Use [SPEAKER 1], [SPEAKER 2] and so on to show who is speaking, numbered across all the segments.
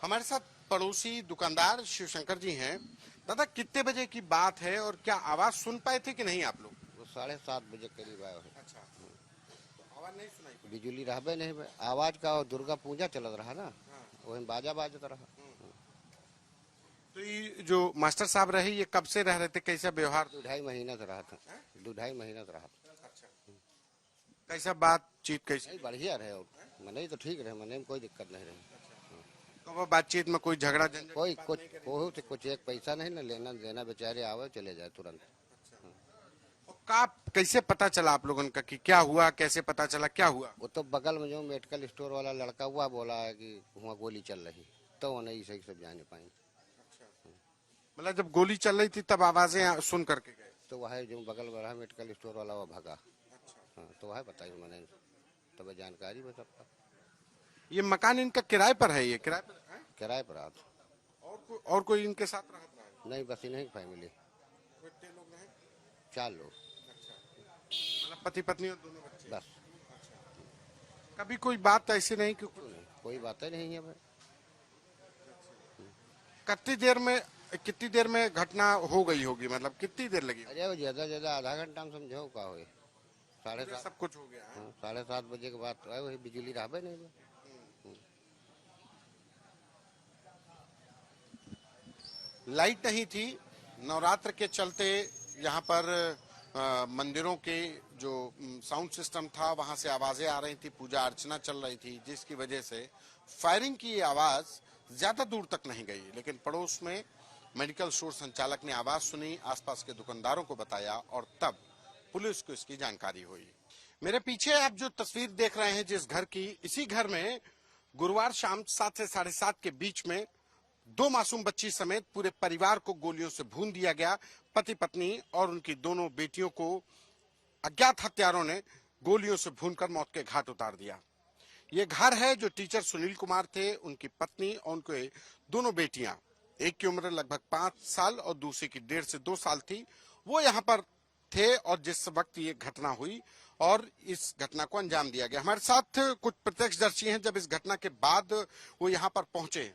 [SPEAKER 1] हमारे साथ पड़ोसी दुकानदार शिवशंकर जी हैं। दादा, कितने बजे की बात है और क्या आवाज सुन पाए थे कि नहीं आप लोग?
[SPEAKER 2] वो 7:30 बजे करीब आयो है।
[SPEAKER 1] अच्छा, तो आवाज नहीं सुनाई पड़ी।
[SPEAKER 2] बिजली रहबे नहीं बे। आवाज का और दुर्गा पूजा चलत रहा ना,
[SPEAKER 1] हाँ।
[SPEAKER 2] वही बाजा बाजत रहा।
[SPEAKER 1] तो ये जो मास्टर साहब रहे, ये कब से रह रहे थे, कैसा व्यवहार?
[SPEAKER 2] 2-2.5 महीना से रहा था। 2-2.5 महीना से रहा था।
[SPEAKER 1] अच्छा, कैसा बातचीत कैसी?
[SPEAKER 2] नहीं, बढ़िया रहे। और मने तो ठीक रहे, मने में कोई दिक्कत नहीं रही।
[SPEAKER 1] तो वो बातचीत में कोई झगड़ा झंझट
[SPEAKER 2] कोई
[SPEAKER 1] की बात
[SPEAKER 2] कुछ
[SPEAKER 1] नहीं करी?
[SPEAKER 2] कुछ एक पैसा नहीं ना लेना देना, बेचारे आवे चले जाए तुरंत।
[SPEAKER 1] और का कैसे पता चला आप लोगों का कि क्या हुआ, कैसे पता चला क्या हुआ?
[SPEAKER 2] वो तो बगल में जो मेडिकल स्टोर वाला लड़का हुआ बोला है कि वहाँ गोली चल रही, तो वो नहीं सही सब जाने पाए।
[SPEAKER 1] मतलब जब गोली चल रही थी तब आवाजें सुन करके गए?
[SPEAKER 2] तो वह जो बगल में रहा मेडिकल स्टोर वाला वो भगा। हाँ, तो वह बताइए मैंने, तब जानकारी बता सबका।
[SPEAKER 1] ये मकान इनका किराए पर है? ये किराए पर है?
[SPEAKER 2] किराए पर आता।
[SPEAKER 1] और कोई इनके साथ रहा है?
[SPEAKER 2] नहीं, बस इन्हीं की फैमिली।
[SPEAKER 1] कितने लोग हैं?
[SPEAKER 2] 4 लोग
[SPEAKER 1] मतलब पति पत्नी और दोनों बच्चे?
[SPEAKER 2] बस।
[SPEAKER 1] कभी कोई बात ऐसी नहीं कि
[SPEAKER 2] कोई बात ही नहीं है भाई।
[SPEAKER 1] कितनी देर में घटना हो गई होगी, मतलब कितनी देर लगी?
[SPEAKER 2] अरे वो ज्यादा आधा घंटा में समझो का हो। 7:30
[SPEAKER 1] सब कुछ हो गया है?
[SPEAKER 2] 7:30 बजे के बाद आए, वही बिजली रहबे नहीं बे।
[SPEAKER 1] लाइट नहीं थी। नवरात्र के चलते यहाँ पर मंदिरों के जो साउंड सिस्टम था वहां से आवाजें आ रही थी, पूजा अर्चना चल रही थी, जिसकी वजह से फायरिंग की आवाज ज्यादा दूर तक नहीं गई। लेकिन पड़ोस में मेडिकल स्टोर संचालक ने आवाज सुनी, आसपास के दुकानदारों को बताया और तब पुलिस को इसकी जानकारी हुई। मेरे पीछे आप जो तस्वीर देख रहे हैं जिस घर की, इसी घर में गुरुवार शाम 7 से 7:30 के बीच में 2 मासूम बच्ची समेत पूरे परिवार को गोलियों से भून दिया गया। पति पत्नी और उनकी दोनों बेटियों को अज्ञात हत्यारों ने गोलियों से भूनकर मौत के घाट उतार दिया। ये घर है जो टीचर सुनील कुमार थे, उनकी पत्नी और उनके दोनों बेटियां, एक की उम्र लगभग 5 साल और दूसरी की 1.5 से 2 साल थी, वो यहाँ पर थे और जिस वक्त ये घटना हुई और इस घटना को अंजाम दिया गया। हमारे साथ कुछ प्रत्यक्षदर्शी हैं जब इस घटना के बाद वो यहाँ पर पहुंचे।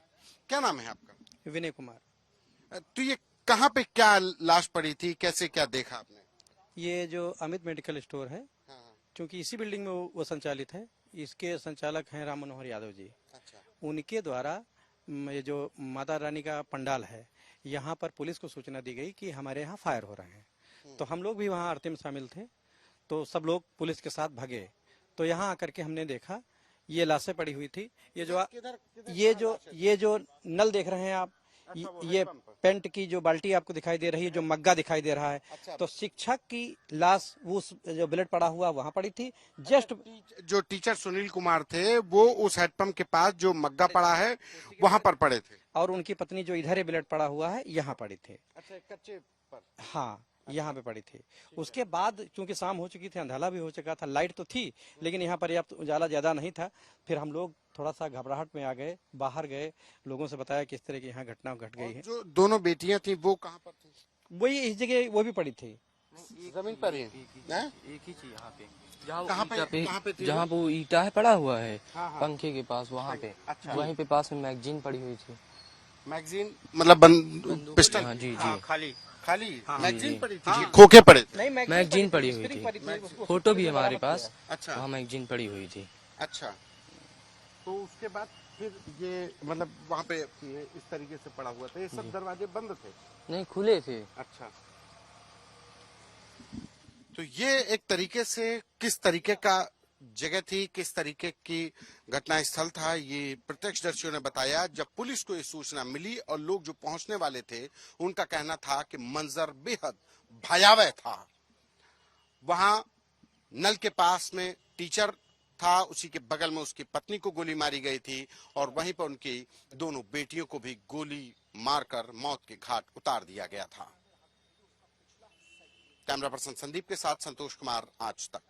[SPEAKER 1] क्या नाम है आपका?
[SPEAKER 3] विनय कुमार।
[SPEAKER 1] तो ये कहाँ पे क्या लाश पड़ी थी, कैसे क्या देखा आपने?
[SPEAKER 3] ये जो अमित मेडिकल स्टोर है, क्योंकि इसी बिल्डिंग में वो संचालित है, इसके संचालक हैं राम मनोहर यादव जी।
[SPEAKER 1] अच्छा।
[SPEAKER 3] उनके द्वारा ये जो माता रानी का पंडाल है, यहाँ पर पुलिस को सूचना दी गई कि हमारे यहाँ फायर हो रहे हैं। तो हम लोग भी वहाँ आरती में शामिल थे, तो सब लोग पुलिस के साथ भगे। तो यहाँ आकर के हमने देखा ये लाशें पड़ी हुई थी। ये जो नल देख रहे हैं आप, ये पेंट की जो बाल्टी आपको दिखाई दे रही है, जो मग्गा दिखाई दे रहा है।
[SPEAKER 1] अच्छा।
[SPEAKER 3] तो शिक्षक की लाश उस जो ब्लड पड़ा हुआ वहां पड़ी थी। जस्ट
[SPEAKER 1] जो टीचर सुनील कुमार थे वो उस हेडपंप के पास जो मग्गा पड़ा है वहां पर पड़े थे,
[SPEAKER 3] और उनकी पत्नी जो इधर ब्लड पड़ा हुआ है यहाँ पड़ी थी।
[SPEAKER 1] अच्छा, कच्चे पर।
[SPEAKER 3] हाँ, यहाँ पे पड़ी थी। उसके बाद चूंकि शाम हो चुकी थी, अंधेला भी हो चुका था, लाइट तो थी लेकिन यहाँ पर्याप्त उजाला ज्यादा नहीं था। फिर हम लोग थोड़ा सा घबराहट में आ गए, बाहर गए, लोगों से बताया किस तरह की यहाँ घटना घट गई है।
[SPEAKER 1] जो दोनों बेटियां थी वो कहाँ पर थी?
[SPEAKER 3] वही इस जगह वो भी पड़ी थी,
[SPEAKER 1] जमीन पर ही।
[SPEAKER 4] एक ही चीज यहाँ पे,
[SPEAKER 1] कहाँ पे थी?
[SPEAKER 4] जहाँ वो ईटा है पड़ा हुआ है,
[SPEAKER 1] हाँ, हाँ।
[SPEAKER 4] पंखे के पास, वहाँ पे।
[SPEAKER 1] अच्छा।
[SPEAKER 4] वहीं पे पास में मैगजीन पड़ी हुई थी।
[SPEAKER 1] मैगजीन मतलब पिस्टल?
[SPEAKER 4] हाँ जी
[SPEAKER 1] हाँ,
[SPEAKER 4] जी।
[SPEAKER 1] खाली
[SPEAKER 4] हाँ,
[SPEAKER 1] मैगजीन
[SPEAKER 4] जी,
[SPEAKER 1] पड़ी थी?
[SPEAKER 4] हाँ।
[SPEAKER 1] खोखे पड़े थे?
[SPEAKER 3] नहीं
[SPEAKER 4] मैगजीन पड़ी हुई थी, फोटो भी हमारे पास।
[SPEAKER 1] अच्छा।
[SPEAKER 4] वहाँ मैगजीन पड़ी हुई थी।
[SPEAKER 1] अच्छा, तो उसके बाद फिर ये मतलब वहाँ पे इस तरीके से पड़ा हुआ था, ये सब दरवाजे बंद थे?
[SPEAKER 4] नहीं, खुले थे।
[SPEAKER 1] अच्छा, तो ये एक तरीके से किस तरीके का जगह थी, किस तरीके की घटना स्थल था, ये प्रत्यक्षदर्शियों ने बताया। जब पुलिस को ये सूचना मिली और लोग जो पहुंचने वाले थे उनका कहना था कि मंजर बेहद भयावह था। वहां नल के पास में टीचर था, उसी के बगल में उसकी पत्नी को गोली मारी गई थी और वहीं पर उनकी दोनों बेटियों को भी गोली मारकर मौत के घाट उतार दिया गया था। कैमरा पर्सन संदीप के साथ संतोष कुमार, आज तक।